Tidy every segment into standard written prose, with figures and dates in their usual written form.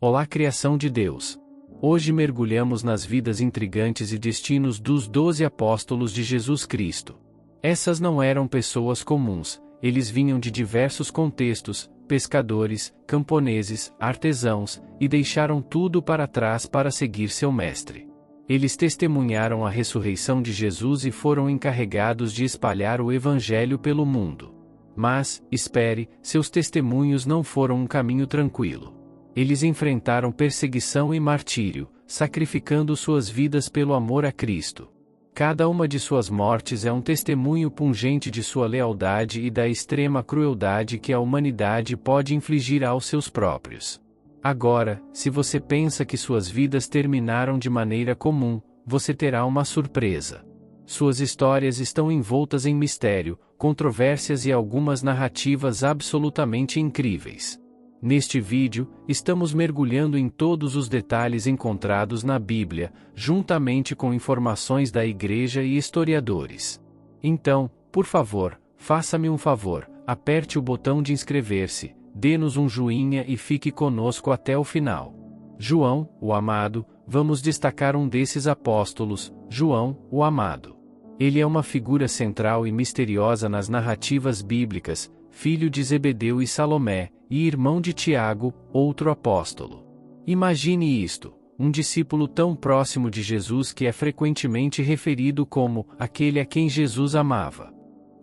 Olá, criação de Deus! Hoje mergulhamos nas vidas intrigantes e destinos dos 12 apóstolos de Jesus Cristo. Essas não eram pessoas comuns, eles vinham de diversos contextos, pescadores, camponeses, artesãos, e deixaram tudo para trás para seguir seu mestre. Eles testemunharam a ressurreição de Jesus e foram encarregados de espalhar o Evangelho pelo mundo. Mas, espere, seus testemunhos não foram um caminho tranquilo. Eles enfrentaram perseguição e martírio, sacrificando suas vidas pelo amor a Cristo. Cada uma de suas mortes é um testemunho pungente de sua lealdade e da extrema crueldade que a humanidade pode infligir aos seus próprios. Agora, se você pensa que suas vidas terminaram de maneira comum, você terá uma surpresa. Suas histórias estão envoltas em mistério, controvérsias e algumas narrativas absolutamente incríveis. Neste vídeo, estamos mergulhando em todos os detalhes encontrados na Bíblia, juntamente com informações da Igreja e historiadores. Então, por favor, faça-me um favor, aperte o botão de inscrever-se, dê-nos um joinha e fique conosco até o final. João, o amado, vamos destacar um desses apóstolos, João, o amado. Ele é uma figura central e misteriosa nas narrativas bíblicas, filho de Zebedeu e Salomé, e irmão de Tiago, outro apóstolo. Imagine isto, um discípulo tão próximo de Jesus que é frequentemente referido como aquele a quem Jesus amava.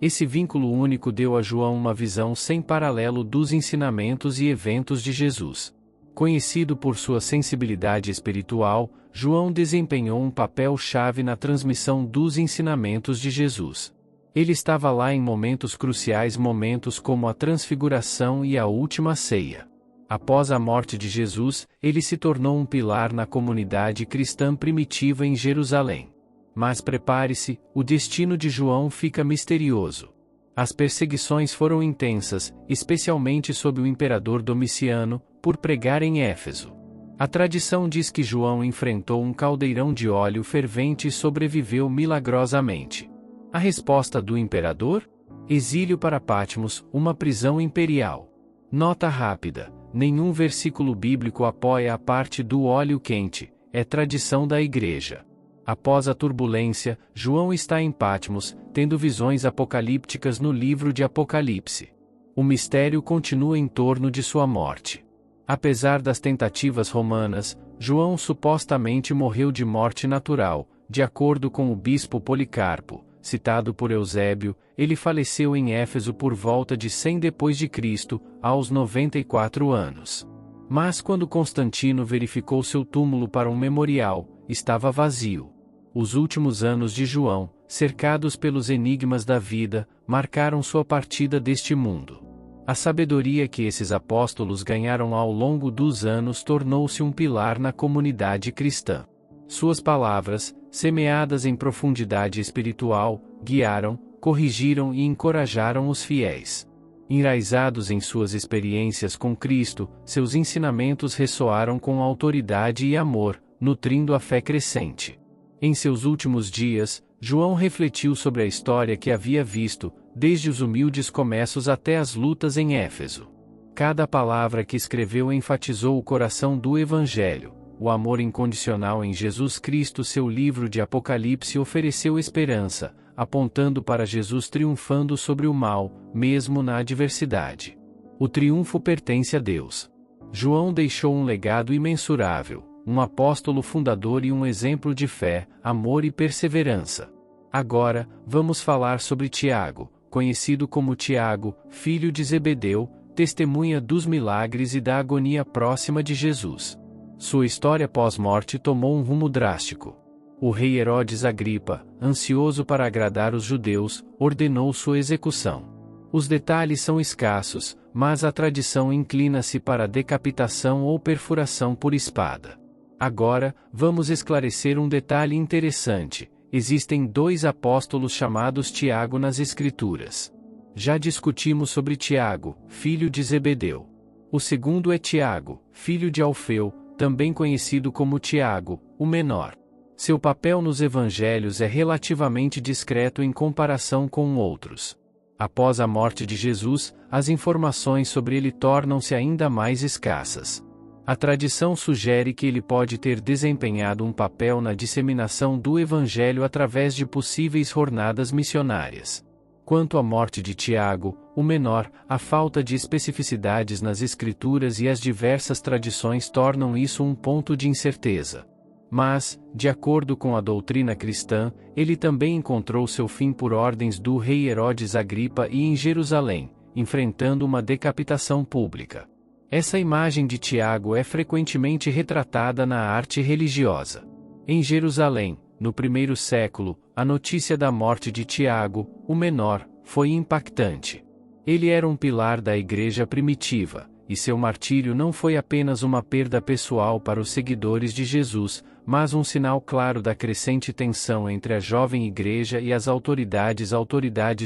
Esse vínculo único deu a João uma visão sem paralelo dos ensinamentos e eventos de Jesus. Conhecido por sua sensibilidade espiritual, João desempenhou um papel-chave na transmissão dos ensinamentos de Jesus. Ele estava lá em momentos cruciais, momentos como a transfiguração e a última ceia. Após a morte de Jesus, ele se tornou um pilar na comunidade cristã primitiva em Jerusalém. Mas prepare-se, o destino de João fica misterioso. As perseguições foram intensas, especialmente sob o imperador Domiciano, por pregar em Éfeso. A tradição diz que João enfrentou um caldeirão de óleo fervente e sobreviveu milagrosamente. A resposta do imperador? Exílio para Patmos, uma prisão imperial. Nota rápida: nenhum versículo bíblico apoia a parte do óleo quente, é tradição da Igreja. Após a turbulência, João está em Patmos, tendo visões apocalípticas no livro de Apocalipse. O mistério continua em torno de sua morte. Apesar das tentativas romanas, João supostamente morreu de morte natural, de acordo com o bispo Policarpo, citado por Eusébio. Ele faleceu em Éfeso por volta de 100 d.C., aos 94 anos. Mas quando Constantino verificou seu túmulo para um memorial, estava vazio. Os últimos anos de João, cercados pelos enigmas da vida, marcaram sua partida deste mundo. A sabedoria que esses apóstolos ganharam ao longo dos anos tornou-se um pilar na comunidade cristã. Suas palavras, semeadas em profundidade espiritual, guiaram, corrigiram e encorajaram os fiéis. Enraizados em suas experiências com Cristo, seus ensinamentos ressoaram com autoridade e amor, nutrindo a fé crescente. Em seus últimos dias, João refletiu sobre a história que havia visto, desde os humildes começos até as lutas em Éfeso. Cada palavra que escreveu enfatizou o coração do Evangelho, o amor incondicional em Jesus Cristo. Seu livro de Apocalipse ofereceu esperança, apontando para Jesus triunfando sobre o mal, mesmo na adversidade. O triunfo pertence a Deus. João deixou um legado imensurável, um apóstolo fundador e um exemplo de fé, amor e perseverança. Agora, vamos falar sobre Tiago, conhecido como Tiago, filho de Zebedeu, testemunha dos milagres e da agonia próxima de Jesus. Sua história pós-morte tomou um rumo drástico. O rei Herodes Agripa, ansioso para agradar os judeus, ordenou sua execução. Os detalhes são escassos, mas a tradição inclina-se para a decapitação ou perfuração por espada. Agora, vamos esclarecer um detalhe interessante: existem dois apóstolos chamados Tiago nas Escrituras. Já discutimos sobre Tiago, filho de Zebedeu. O segundo é Tiago, filho de Alfeu, também conhecido como Tiago, o menor. Seu papel nos evangelhos é relativamente discreto em comparação com outros. Após a morte de Jesus, as informações sobre ele tornam-se ainda mais escassas. A tradição sugere que ele pode ter desempenhado um papel na disseminação do Evangelho através de possíveis jornadas missionárias. Quanto à morte de Tiago, o menor, a falta de especificidades nas Escrituras e as diversas tradições tornam isso um ponto de incerteza. Mas, de acordo com a doutrina cristã, ele também encontrou seu fim por ordens do rei Herodes Agripa e em Jerusalém, enfrentando uma decapitação pública. Essa imagem de Tiago é frequentemente retratada na arte religiosa. Em Jerusalém, no primeiro século, a notícia da morte de Tiago, o menor, foi impactante. Ele era um pilar da igreja primitiva, e seu martírio não foi apenas uma perda pessoal para os seguidores de Jesus, mas um sinal claro da crescente tensão entre a jovem igreja e as autoridades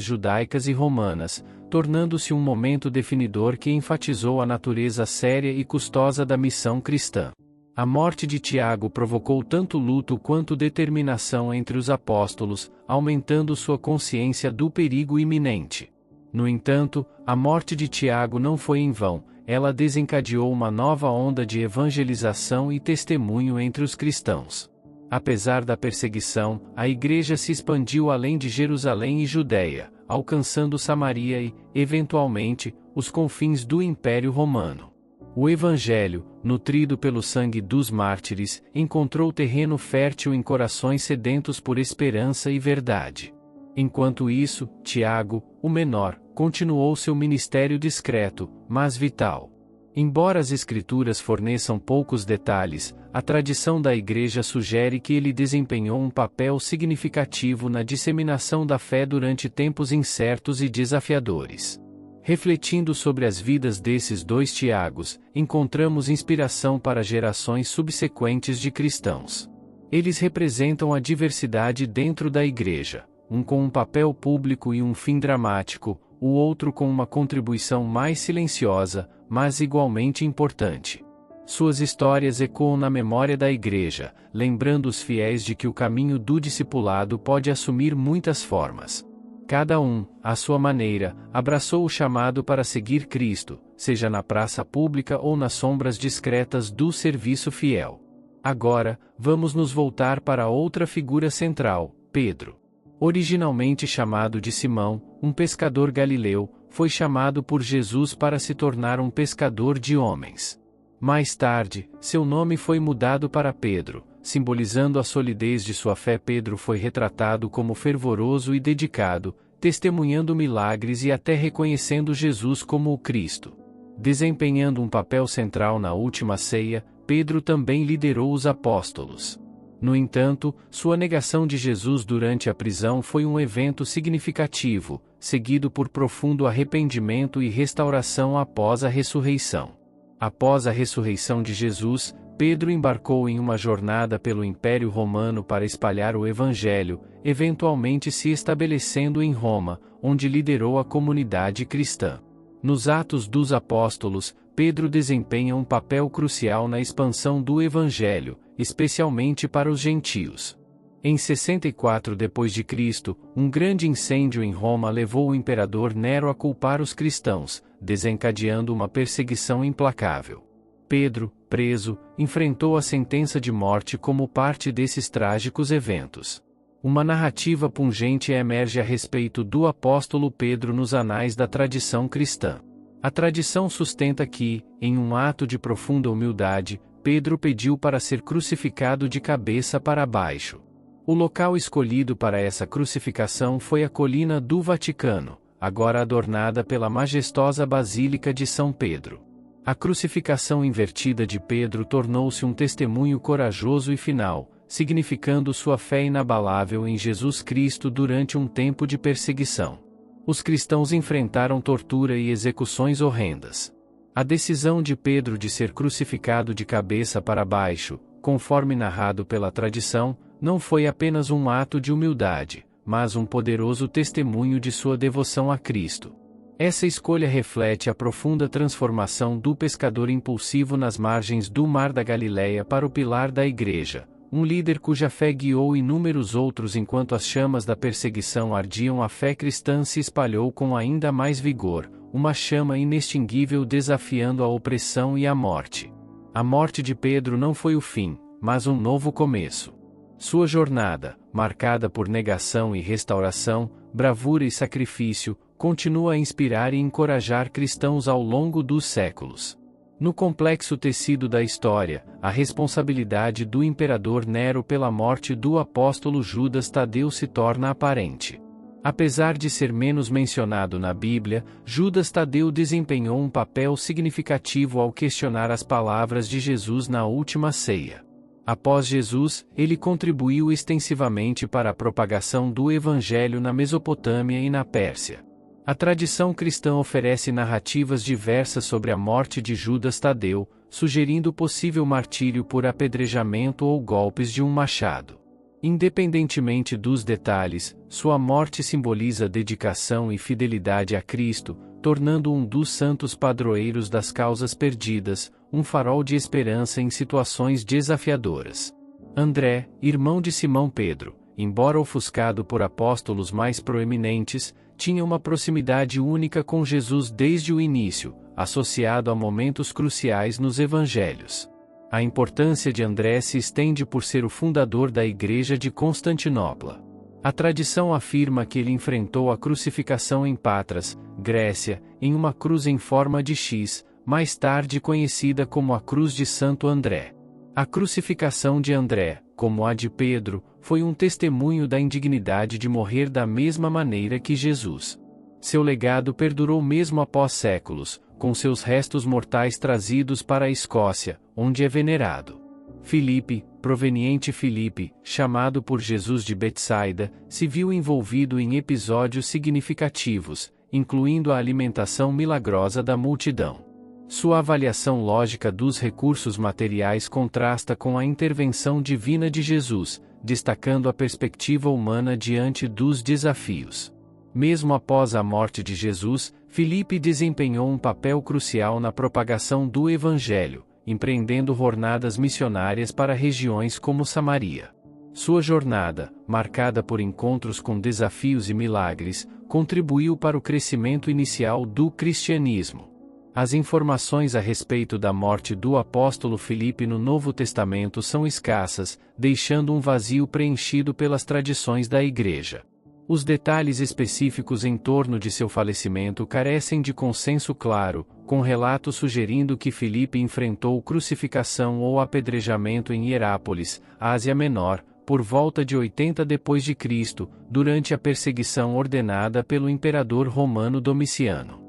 judaicas e romanas, tornando-se um momento definidor que enfatizou a natureza séria e custosa da missão cristã. A morte de Tiago provocou tanto luto quanto determinação entre os apóstolos, aumentando sua consciência do perigo iminente. No entanto, a morte de Tiago não foi em vão, ela desencadeou uma nova onda de evangelização e testemunho entre os cristãos. Apesar da perseguição, a igreja se expandiu além de Jerusalém e Judeia, alcançando Samaria e, eventualmente, os confins do Império Romano. O Evangelho, nutrido pelo sangue dos mártires, encontrou terreno fértil em corações sedentos por esperança e verdade. Enquanto isso, Tiago, o menor, continuou seu ministério discreto, mas vital. Embora as Escrituras forneçam poucos detalhes, a tradição da Igreja sugere que ele desempenhou um papel significativo na disseminação da fé durante tempos incertos e desafiadores. Refletindo sobre as vidas desses dois Tiagos, encontramos inspiração para gerações subsequentes de cristãos. Eles representam a diversidade dentro da Igreja, um com um papel público e um fim dramático, o outro com uma contribuição mais silenciosa, mas igualmente importante. Suas histórias ecoam na memória da Igreja, lembrando os fiéis de que o caminho do discipulado pode assumir muitas formas. Cada um, à sua maneira, abraçou o chamado para seguir Cristo, seja na praça pública ou nas sombras discretas do serviço fiel. Agora, vamos nos voltar para outra figura central, Pedro. Originalmente chamado de Simão, um pescador galileu, foi chamado por Jesus para se tornar um pescador de homens. Mais tarde, seu nome foi mudado para Pedro, simbolizando a solidez de sua fé. Pedro foi retratado como fervoroso e dedicado, testemunhando milagres e até reconhecendo Jesus como o Cristo. Desempenhando um papel central na última ceia, Pedro também liderou os apóstolos. No entanto, sua negação de Jesus durante a prisão foi um evento significativo, seguido por profundo arrependimento e restauração após a ressurreição. Após a ressurreição de Jesus, Pedro embarcou em uma jornada pelo Império Romano para espalhar o Evangelho, eventualmente se estabelecendo em Roma, onde liderou a comunidade cristã. Nos Atos dos Apóstolos, Pedro desempenha um papel crucial na expansão do Evangelho, especialmente para os gentios. Em 64 d.C., um grande incêndio em Roma levou o imperador Nero a culpar os cristãos, desencadeando uma perseguição implacável. Pedro, preso, enfrentou a sentença de morte como parte desses trágicos eventos. Uma narrativa pungente emerge a respeito do apóstolo Pedro nos anais da tradição cristã. A tradição sustenta que, em um ato de profunda humildade, Pedro pediu para ser crucificado de cabeça para baixo. O local escolhido para essa crucificação foi a colina do Vaticano, agora adornada pela majestosa Basílica de São Pedro. A crucificação invertida de Pedro tornou-se um testemunho corajoso e final, significando sua fé inabalável em Jesus Cristo durante um tempo de perseguição. Os cristãos enfrentaram tortura e execuções horrendas. A decisão de Pedro de ser crucificado de cabeça para baixo, conforme narrado pela tradição, não foi apenas um ato de humildade, mas um poderoso testemunho de sua devoção a Cristo. Essa escolha reflete a profunda transformação do pescador impulsivo nas margens do Mar da Galileia para o pilar da Igreja, um líder cuja fé guiou inúmeros outros enquanto as chamas da perseguição ardiam. A fé cristã se espalhou com ainda mais vigor, uma chama inextinguível desafiando a opressão e a morte. A morte de Pedro não foi o fim, mas um novo começo. Sua jornada, marcada por negação e restauração, bravura e sacrifício, continua a inspirar e encorajar cristãos ao longo dos séculos. No complexo tecido da história, a responsabilidade do imperador Nero pela morte do apóstolo Judas Tadeu se torna aparente. Apesar de ser menos mencionado na Bíblia, Judas Tadeu desempenhou um papel significativo ao questionar as palavras de Jesus na última ceia. Após Jesus, ele contribuiu extensivamente para a propagação do Evangelho na Mesopotâmia e na Pérsia. A tradição cristã oferece narrativas diversas sobre a morte de Judas Tadeu, sugerindo possível martírio por apedrejamento ou golpes de um machado. Independentemente dos detalhes, sua morte simboliza dedicação e fidelidade a Cristo, tornando um dos santos padroeiros das causas perdidas, um farol de esperança em situações desafiadoras. André, irmão de Simão Pedro, embora ofuscado por apóstolos mais proeminentes, tinha uma proximidade única com Jesus desde o início, associado a momentos cruciais nos evangelhos. A importância de André se estende por ser o fundador da Igreja de Constantinopla. A tradição afirma que ele enfrentou a crucificação em Patras, Grécia, em uma cruz em forma de X, mais tarde conhecida como a Cruz de Santo André. A crucificação de André, como a de Pedro, foi um testemunho da indignidade de morrer da mesma maneira que Jesus. Seu legado perdurou mesmo após séculos, com seus restos mortais trazidos para a Escócia, onde é venerado. Filipe, proveniente Filipe, chamado por Jesus de Betsaida, se viu envolvido em episódios significativos, incluindo a alimentação milagrosa da multidão. Sua avaliação lógica dos recursos materiais contrasta com a intervenção divina de Jesus, destacando a perspectiva humana diante dos desafios. Mesmo após a morte de Jesus, Filipe desempenhou um papel crucial na propagação do Evangelho, empreendendo jornadas missionárias para regiões como Samaria. Sua jornada, marcada por encontros com desafios e milagres, contribuiu para o crescimento inicial do cristianismo. As informações a respeito da morte do apóstolo Filipe no Novo Testamento são escassas, deixando um vazio preenchido pelas tradições da Igreja. Os detalhes específicos em torno de seu falecimento carecem de consenso claro, com relatos sugerindo que Filipe enfrentou crucificação ou apedrejamento em Hierápolis, Ásia Menor, por volta de 80 d.C., durante a perseguição ordenada pelo imperador romano Domiciano.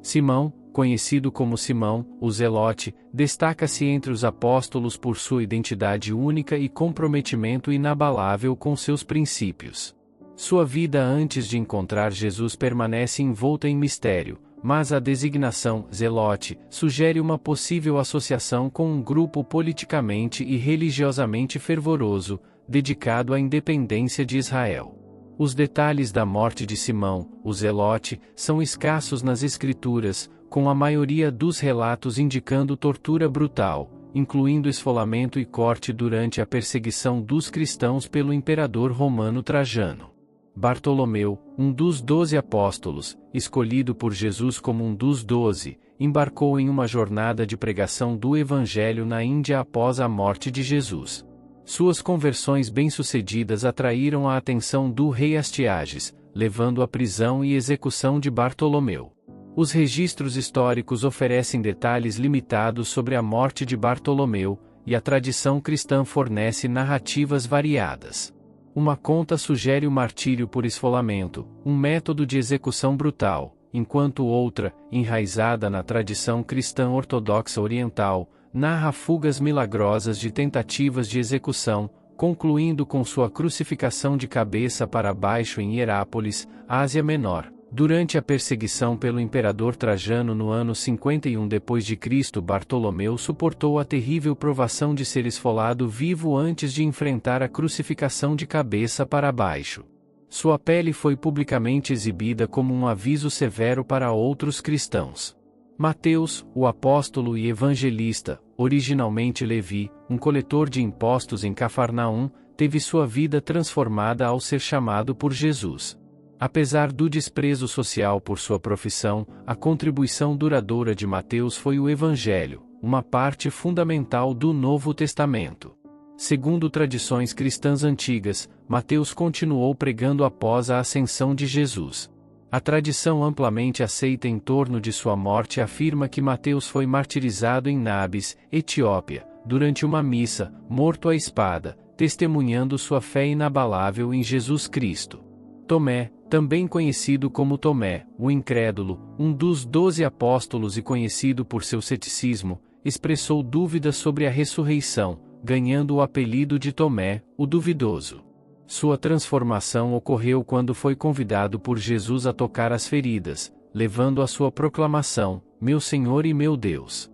Simão, conhecido como Simão, o Zelote, destaca-se entre os apóstolos por sua identidade única e comprometimento inabalável com seus princípios. Sua vida antes de encontrar Jesus permanece envolta em mistério, mas a designação Zelote sugere uma possível associação com um grupo politicamente e religiosamente fervoroso, dedicado à independência de Israel. Os detalhes da morte de Simão, o Zelote, são escassos nas Escrituras, com a maioria dos relatos indicando tortura brutal, incluindo esfolamento e corte durante a perseguição dos cristãos pelo imperador romano Trajano. Bartolomeu, um dos 12 apóstolos, escolhido por Jesus como um dos 12, embarcou em uma jornada de pregação do Evangelho na Índia após a morte de Jesus. Suas conversões bem-sucedidas atraíram a atenção do rei Astiages, levando à prisão e execução de Bartolomeu. Os registros históricos oferecem detalhes limitados sobre a morte de Bartolomeu, e a tradição cristã fornece narrativas variadas. Uma conta sugere o martírio por esfolamento, um método de execução brutal, enquanto outra, enraizada na tradição cristã ortodoxa oriental, narra fugas milagrosas de tentativas de execução, concluindo com sua crucificação de cabeça para baixo em Hierápolis, Ásia Menor. Durante a perseguição pelo imperador Trajano no ano 51 d.C., Bartolomeu suportou a terrível provação de ser esfolado vivo antes de enfrentar a crucificação de cabeça para baixo. Sua pele foi publicamente exibida como um aviso severo para outros cristãos. Mateus, o apóstolo e evangelista, originalmente Levi, um coletor de impostos em Cafarnaum, teve sua vida transformada ao ser chamado por Jesus. Apesar do desprezo social por sua profissão, a contribuição duradoura de Mateus foi o Evangelho, uma parte fundamental do Novo Testamento. Segundo tradições cristãs antigas, Mateus continuou pregando após a ascensão de Jesus. A tradição amplamente aceita em torno de sua morte afirma que Mateus foi martirizado em Nabis, Etiópia, durante uma missa, morto à espada, testemunhando sua fé inabalável em Jesus Cristo. Tomé, também conhecido como Tomé, o incrédulo, um dos 12 apóstolos e conhecido por seu ceticismo, expressou dúvidas sobre a ressurreição, ganhando o apelido de Tomé, o duvidoso. Sua transformação ocorreu quando foi convidado por Jesus a tocar as feridas, levando a sua proclamação: "Meu Senhor e meu Deus".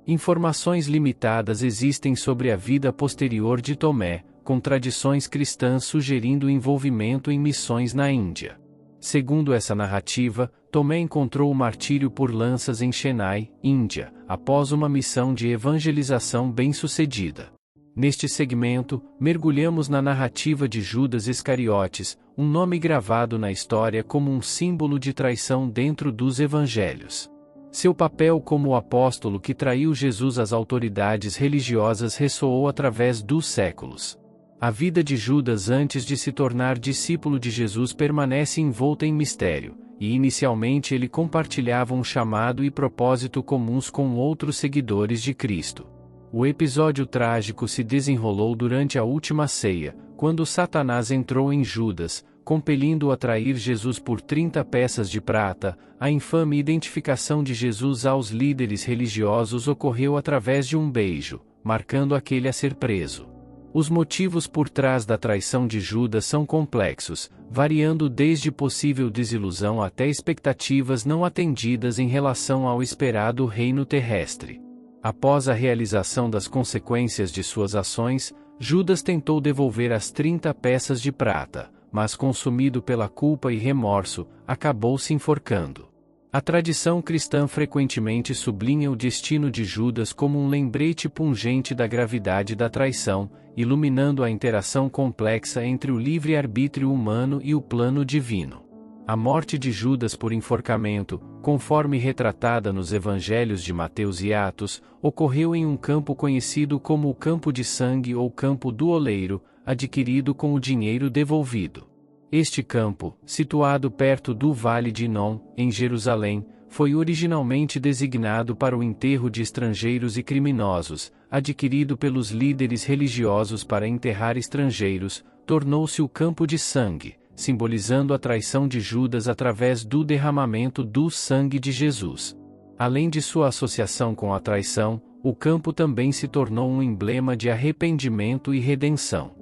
Informações limitadas existem sobre a vida posterior de Tomé, com tradições cristãs sugerindo envolvimento em missões na Índia. Segundo essa narrativa, Tomé encontrou o martírio por lanças em Chennai, Índia, após uma missão de evangelização bem-sucedida. Neste segmento, mergulhamos na narrativa de Judas Iscariotes, um nome gravado na história como um símbolo de traição dentro dos evangelhos. Seu papel como o apóstolo que traiu Jesus às autoridades religiosas ressoou através dos séculos. A vida de Judas antes de se tornar discípulo de Jesus permanece envolta em mistério, e inicialmente ele compartilhava um chamado e propósito comuns com outros seguidores de Cristo. O episódio trágico se desenrolou durante a última ceia, quando Satanás entrou em Judas, compelindo-o a trair Jesus por 30 peças de prata. A infame identificação de Jesus aos líderes religiosos ocorreu através de um beijo, marcando aquele a ser preso. Os motivos por trás da traição de Judas são complexos, variando desde possível desilusão até expectativas não atendidas em relação ao esperado reino terrestre. Após a realização das consequências de suas ações, Judas tentou devolver as 30 peças de prata, mas consumido pela culpa e remorso, acabou se enforcando. A tradição cristã frequentemente sublinha o destino de Judas como um lembrete pungente da gravidade da traição, iluminando a interação complexa entre o livre-arbítrio humano e o plano divino. A morte de Judas por enforcamento, conforme retratada nos evangelhos de Mateus e Atos, ocorreu em um campo conhecido como o campo de sangue ou campo do oleiro, adquirido com o dinheiro devolvido. Este campo, situado perto do Vale de Inom, em Jerusalém, foi originalmente designado para o enterro de estrangeiros e criminosos, adquirido pelos líderes religiosos para enterrar estrangeiros, tornou-se o campo de sangue, simbolizando a traição de Judas através do derramamento do sangue de Jesus. Além de sua associação com a traição, o campo também se tornou um emblema de arrependimento e redenção.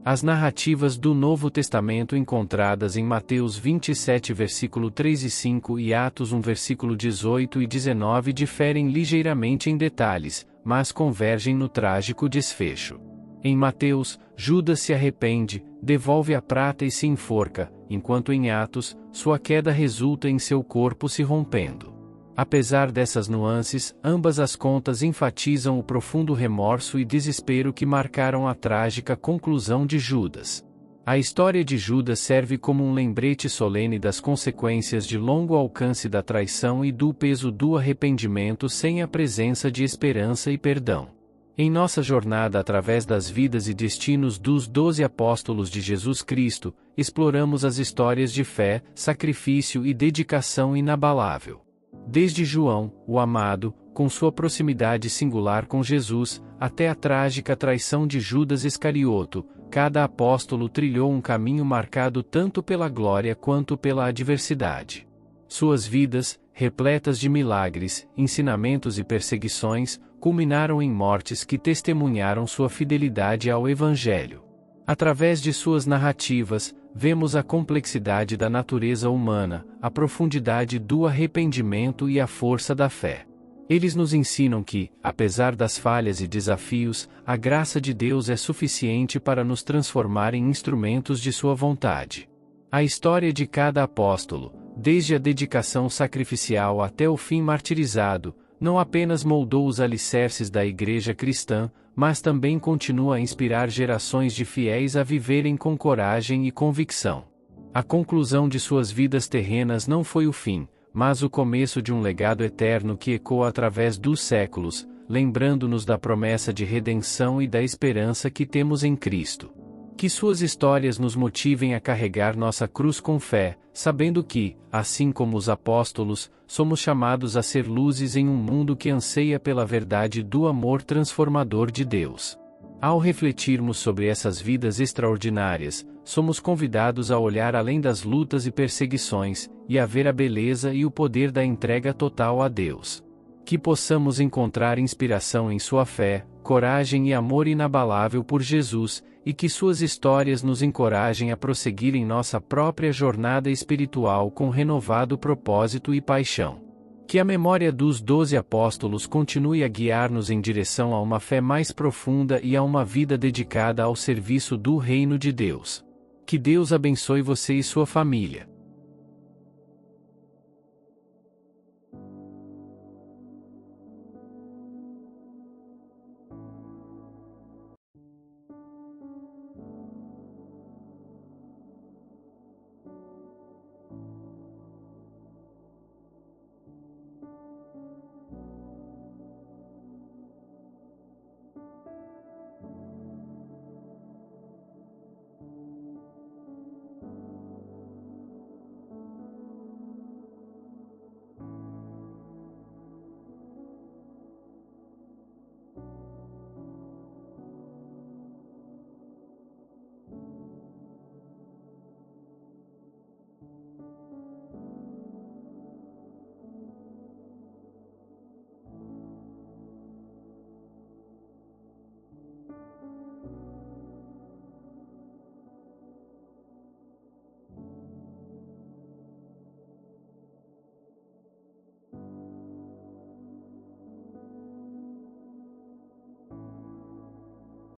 As narrativas do Novo Testamento encontradas em Mateus 27 versículo 3 e 5 e Atos 1 versículo 18 e 19 diferem ligeiramente em detalhes, mas convergem no trágico desfecho. Em Mateus, Judas se arrepende, devolve a prata e se enforca, enquanto em Atos, sua queda resulta em seu corpo se rompendo. Apesar dessas nuances, ambas as contas enfatizam o profundo remorso e desespero que marcaram a trágica conclusão de Judas. A história de Judas serve como um lembrete solene das consequências de longo alcance da traição e do peso do arrependimento sem a presença de esperança e perdão. Em nossa jornada através das vidas e destinos dos 12 apóstolos de Jesus Cristo, exploramos as histórias de fé, sacrifício e dedicação inabalável. Desde João, o amado, com sua proximidade singular com Jesus, até a trágica traição de Judas Iscarioto, cada apóstolo trilhou um caminho marcado tanto pela glória quanto pela adversidade. Suas vidas, repletas de milagres, ensinamentos e perseguições, culminaram em mortes que testemunharam sua fidelidade ao Evangelho. Através de suas narrativas, vemos a complexidade da natureza humana, a profundidade do arrependimento e a força da fé. Eles nos ensinam que, apesar das falhas e desafios, a graça de Deus é suficiente para nos transformar em instrumentos de sua vontade. A história de cada apóstolo, desde a dedicação sacrificial até o fim martirizado, não apenas moldou os alicerces da Igreja cristã, mas também continua a inspirar gerações de fiéis a viverem com coragem e convicção. A conclusão de suas vidas terrenas não foi o fim, mas o começo de um legado eterno que ecoa através dos séculos, lembrando-nos da promessa de redenção e da esperança que temos em Cristo. Que suas histórias nos motivem a carregar nossa cruz com fé, sabendo que, assim como os apóstolos, somos chamados a ser luzes em um mundo que anseia pela verdade do amor transformador de Deus. Ao refletirmos sobre essas vidas extraordinárias, somos convidados a olhar além das lutas e perseguições, e a ver a beleza e o poder da entrega total a Deus. Que possamos encontrar inspiração em sua fé, coragem e amor inabalável por Jesus, e que suas histórias nos encorajem a prosseguir em nossa própria jornada espiritual com renovado propósito e paixão. Que a memória dos 12 apóstolos continue a guiar-nos em direção a uma fé mais profunda e a uma vida dedicada ao serviço do reino de Deus. Que Deus abençoe você e sua família.